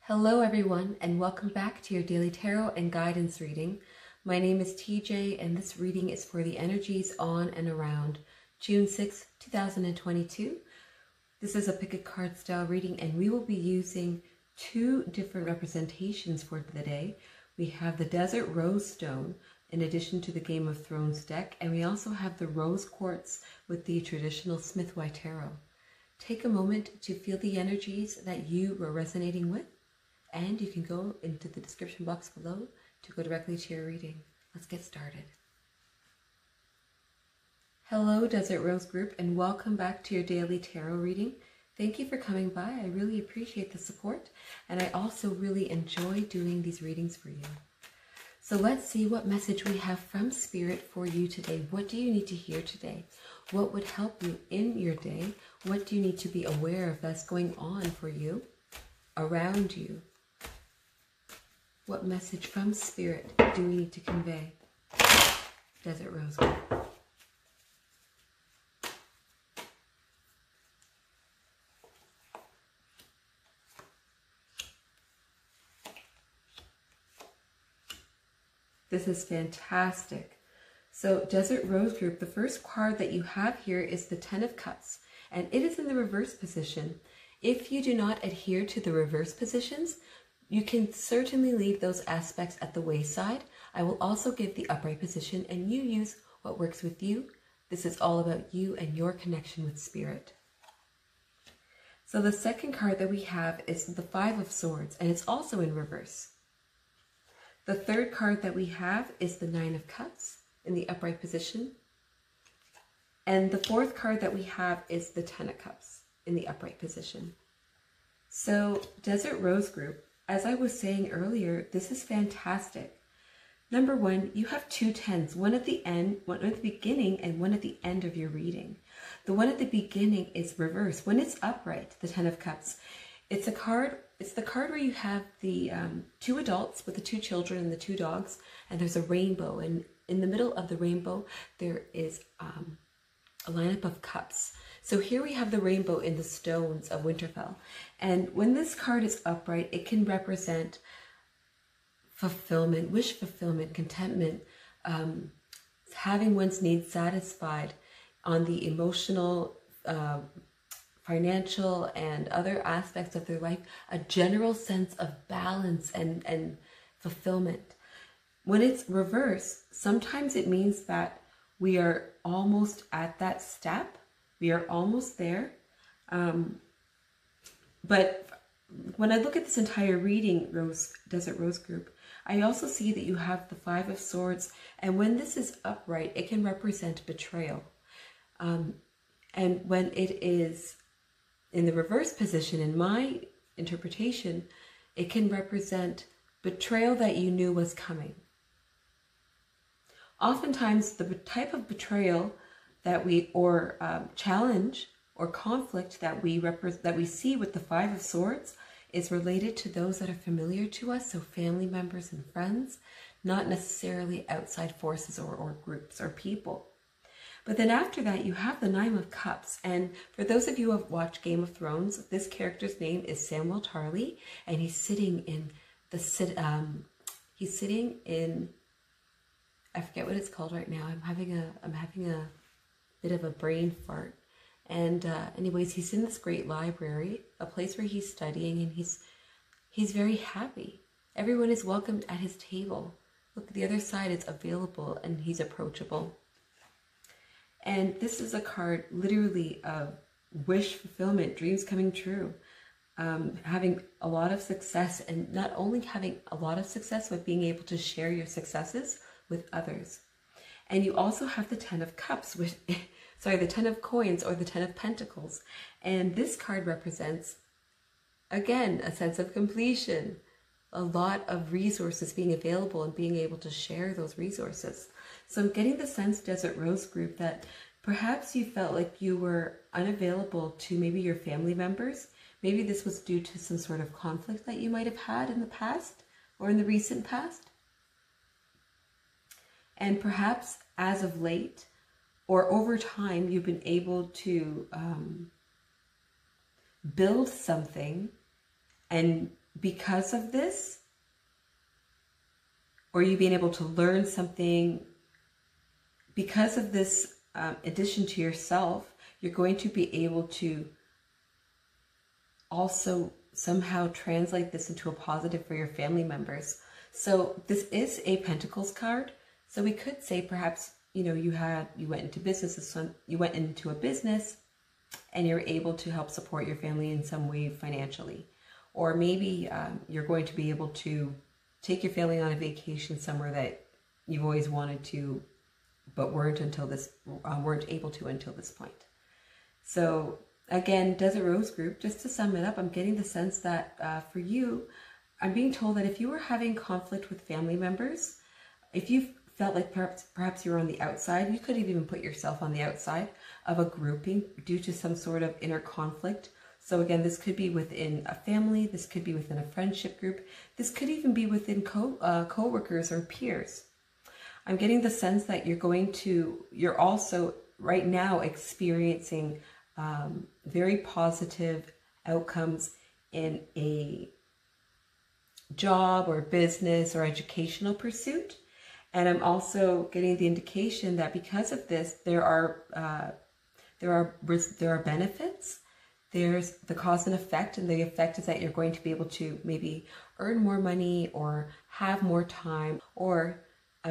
Hello everyone, and welcome back to your daily tarot and guidance reading. My name is TJ, and this reading is for the energies on and around June 6, 2022. This is a pick a card style reading, and we will be using two different representations for the day. We have the Desert Rose Stone in addition to the Game of Thrones deck, and we also have the Rose Quartz with the traditional Smith White Tarot. Take a moment to feel the energies that you were resonating with, and you can go into the description box below to go directly to your reading. Let's get started. Hello Desert Rose group, and welcome back to your daily tarot reading. Thank you for coming by. I really appreciate the support, and I also really enjoy doing these readings for you. So let's see what message we have from Spirit for you today. What do you need to hear today? What would help you in your day? What do you need to be aware of that's going on for you, around you? What message from Spirit do we need to convey? Desert Rose. This is fantastic. So Desert Rose group, the first card that you have here is the Ten of Cups, and it is in the reverse position. If you do not adhere to the reverse positions, you can certainly leave those aspects at the wayside. I will also give the upright position, and you use what works with you. This is all about you and your connection with Spirit. So the second card that we have is the Five of Swords, and it's also in reverse. The third card that we have is the Nine of Cups in the upright position. And the fourth card that we have is the Ten of Cups in the upright position. So Desert Rose group, as I was saying earlier, this is fantastic. Number one, you have two tens, one at the end, one at the beginning, and one at the end of your reading. The one at the beginning is reverse. When it's upright, the Ten of Cups, it's the card where you have the two adults with the two children and the two dogs, and there's a rainbow, and in the middle of the rainbow there is a lineup of cups. So here we have the rainbow in the stones of Winterfell. And when this card is upright, it can represent fulfillment, wish fulfillment, contentment, having one's needs satisfied on the emotional, financial, and other aspects of their life, a general sense of balance and fulfillment. When it's reverse, sometimes it means that we are almost at that step. We are almost there. But when I look at this entire reading, Desert Rose group, I also see that you have the Five of Swords. And when this is upright, it can represent betrayal. And when it is in the reverse position, in my interpretation, it can represent betrayal that you knew was coming. Oftentimes, the type of betrayal that we, or challenge or conflict that we see with the Five of Swords is related to those that are familiar to us, so family members and friends, not necessarily outside forces or groups or people. But then after that, you have the Nine of Cups, and for those of you who have watched Game of Thrones, this character's name is Samwell Tarly, and he's sitting in I forget what it's called right now. I'm having a bit of a brain fart. And anyways, he's in this great library, a place where he's studying, and he's very happy. Everyone is welcomed at his table. Look, the other side is available, and he's approachable. And this is a card literally of wish fulfillment, dreams coming true, having a lot of success, and not only having a lot of success, but being able to share your successes with others. And you also have the Ten of Cups, the Ten of Coins, or the Ten of Pentacles. And this card represents, again, a sense of completion, a lot of resources being available and being able to share those resources. So I'm getting the sense, Desert Rose group, that perhaps you felt like you were unavailable to maybe your family members. Maybe this was due to some sort of conflict that you might have had in the past or in the recent past. And perhaps as of late or over time, you've been able to build something and because of this, or you being able to learn something because of this addition to yourself, you're going to be able to also somehow translate this into a positive for your family members. So this is a Pentacles card. So we could say perhaps, you know, you went into business, you went into a business and you're able to help support your family in some way financially. Or maybe you're going to be able to take your family on a vacation somewhere that you've always wanted to, but weren't able to until this point. So again, Desert Rose Group, just to sum it up, I'm getting the sense that for you, I'm being told that if you were having conflict with family members, if you felt like perhaps you were on the outside, you could have even put yourself on the outside of a grouping due to some sort of inner conflict. So again, this could be within a family, this could be within a friendship group, this could even be within co-workers or peers. I'm getting the sense that you're also right now experiencing very positive outcomes in a job or business or educational pursuit. And I'm also getting the indication that because of this, there are benefits. There's the cause and effect, and the effect is that you're going to be able to maybe earn more money or have more time, or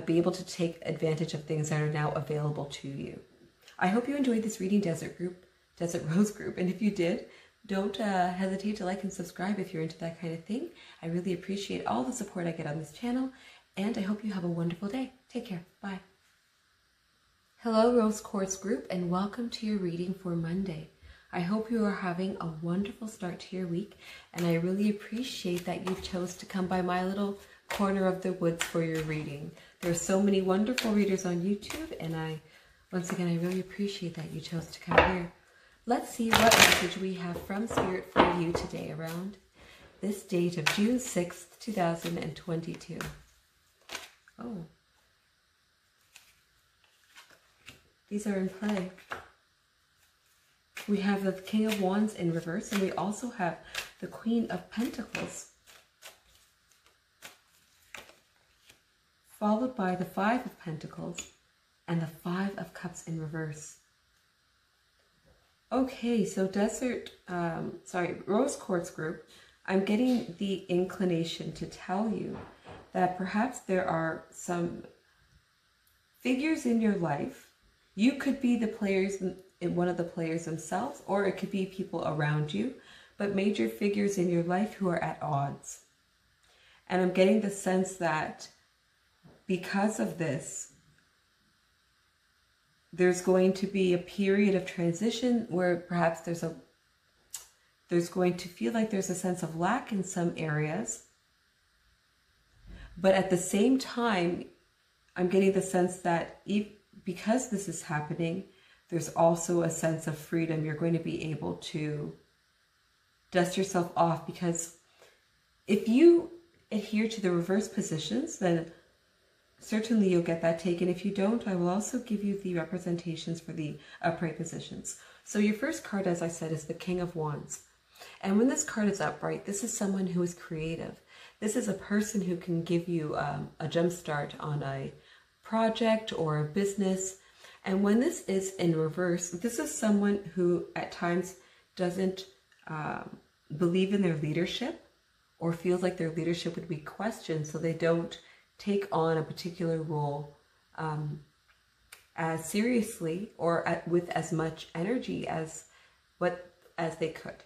be able to take advantage of things that are now available to you. I hope you enjoyed this reading, Desert Rose Group, and if you did, don't hesitate to like and subscribe if you're into that kind of thing. I really appreciate all the support I get on this channel, and I hope you have a wonderful day. Take care. Bye. Hello, Rose Quartz Group, and welcome to your reading for Monday. I hope you are having a wonderful start to your week, and I really appreciate that you chose to come by my little corner of the woods for your reading. There are so many wonderful readers on YouTube, and once again, I really appreciate that you chose to come here. Let's see what message we have from Spirit for you today around this date of June 6th, 2022. Oh, these are in play. We have the King of Wands in reverse, and we also have the Queen of Pentacles, followed by the Five of Pentacles and the Five of Cups in reverse. Okay, so Rose Quartz Group, I'm getting the inclination to tell you that perhaps there are some figures in your life. You could be the players, one of the players themselves, or it could be people around you, but major figures in your life who are at odds. And I'm getting the sense that because of this, there's going to be a period of transition where perhaps there's going to feel like there's a sense of lack in some areas. But at the same time, I'm getting the sense that because this is happening, there's also a sense of freedom. You're going to be able to dust yourself off, because if you adhere to the reverse positions, then certainly you'll get that taken. If you don't, I will also give you the representations for the upright positions. So your first card, as I said, is the King of Wands. And when this card is upright, this is someone who is creative. This is a person who can give you a jump start on a project or a business. And when this is in reverse, this is someone who at times doesn't believe in their leadership, or feels like their leadership would be questioned, so they don't take on a particular role as seriously or with as much energy as they could.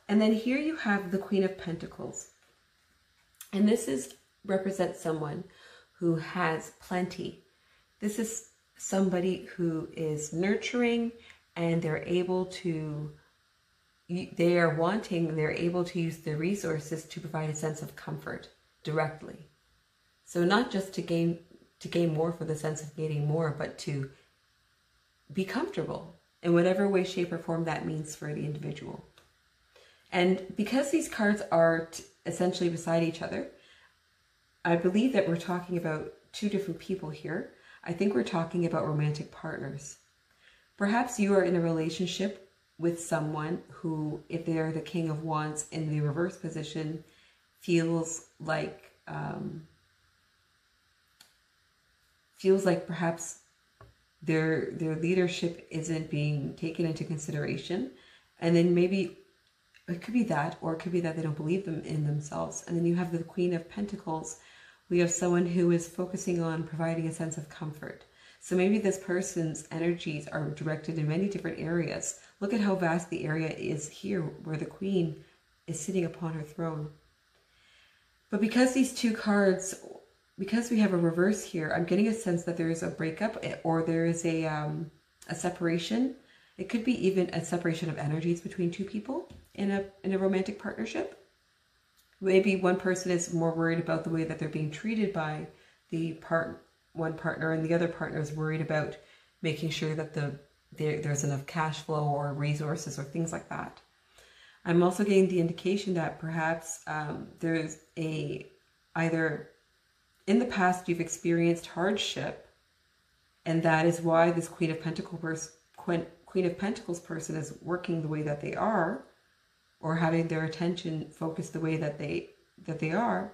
And then here you have the Queen of Pentacles. And this represents someone who has plenty. This is somebody who is nurturing, and they're able to use their resources to provide a sense of comfort directly. So not just to gain more for the sense of gaining more, but to be comfortable in whatever way, shape, or form that means for the individual. And because these cards are essentially beside each other, I believe that we're talking about two different people here. I think we're talking about romantic partners. Perhaps you are in a relationship with someone who, if they are the King of Wands in the reverse position, feels like perhaps their leadership isn't being taken into consideration. And then maybe it could be that, or it could be that they don't believe them in themselves. And then you have the Queen of Pentacles. We have someone who is focusing on providing a sense of comfort. So maybe this person's energies are directed in many different areas. Look at how vast the area is here, where the Queen is sitting upon her throne. But because these two cards, because we have a reverse here, I'm getting a sense that there is a breakup, or there is a separation. It could be even a separation of energies between two people in a romantic partnership. Maybe one person is more worried about the way that they're being treated by the one partner, and the other partner is worried about making sure that there's enough cash flow or resources or things like that. I'm also getting the indication that perhaps there's either in the past you've experienced hardship, and that is why this Queen of Pentacles person is working the way that they are, or having their attention focused the way that they are,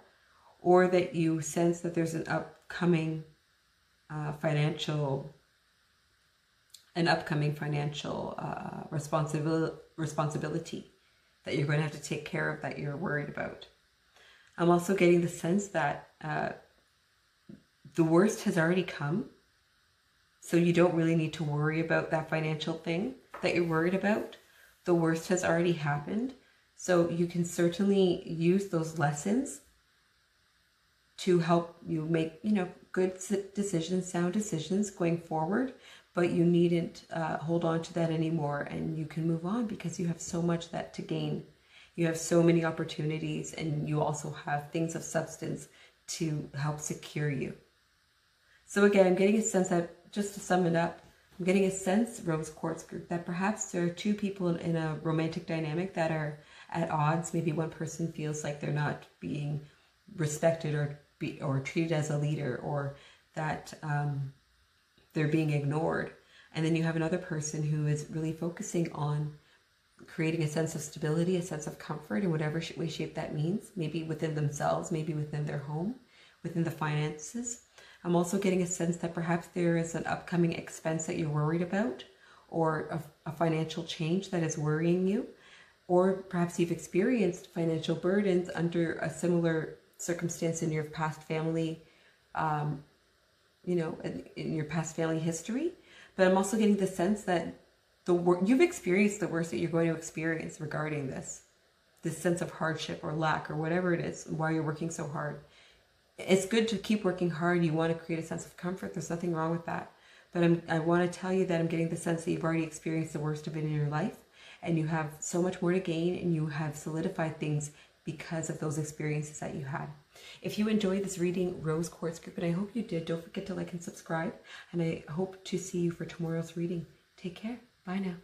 or that you sense that there's an upcoming financial responsibility that you're going to have to take care of, that you're worried about. I'm also getting the sense that the worst has already come, so you don't really need to worry about that financial thing that you're worried about. The worst has already happened, so you can certainly use those lessons to help you make, good decisions, sound decisions going forward. But you needn't hold on to that anymore, and you can move on because you have so much to gain. You have so many opportunities, and you also have things of substance to help secure you. So again, I'm getting a sense that, just to sum it up, I'm getting a sense, Rose Quartz Group, that perhaps there are two people in a romantic dynamic that are at odds. Maybe one person feels like they're not being respected or treated as a leader, or that they're being ignored. And then you have another person who is really focusing on creating a sense of stability, a sense of comfort in whatever way, shape that means, maybe within themselves, maybe within their home, within the finances. I'm also getting a sense that perhaps there is an upcoming expense that you're worried about, or a financial change that is worrying you, or perhaps you've experienced financial burdens under a similar circumstance in your past family, in your past family history. But I'm also getting the sense that you've experienced the worst that you're going to experience regarding this sense of hardship or lack or whatever it is, while you're working so hard. It's good to keep working hard. You want to create a sense of comfort. There's nothing wrong with that. But I want to tell you that I'm getting the sense that you've already experienced the worst of it in your life, and you have so much more to gain, and you have solidified things because of those experiences that you had. If you enjoyed this reading, Rose Quartz Group, and I hope you did, don't forget to like and subscribe, and I hope to see you for tomorrow's reading. Take care. Bye now.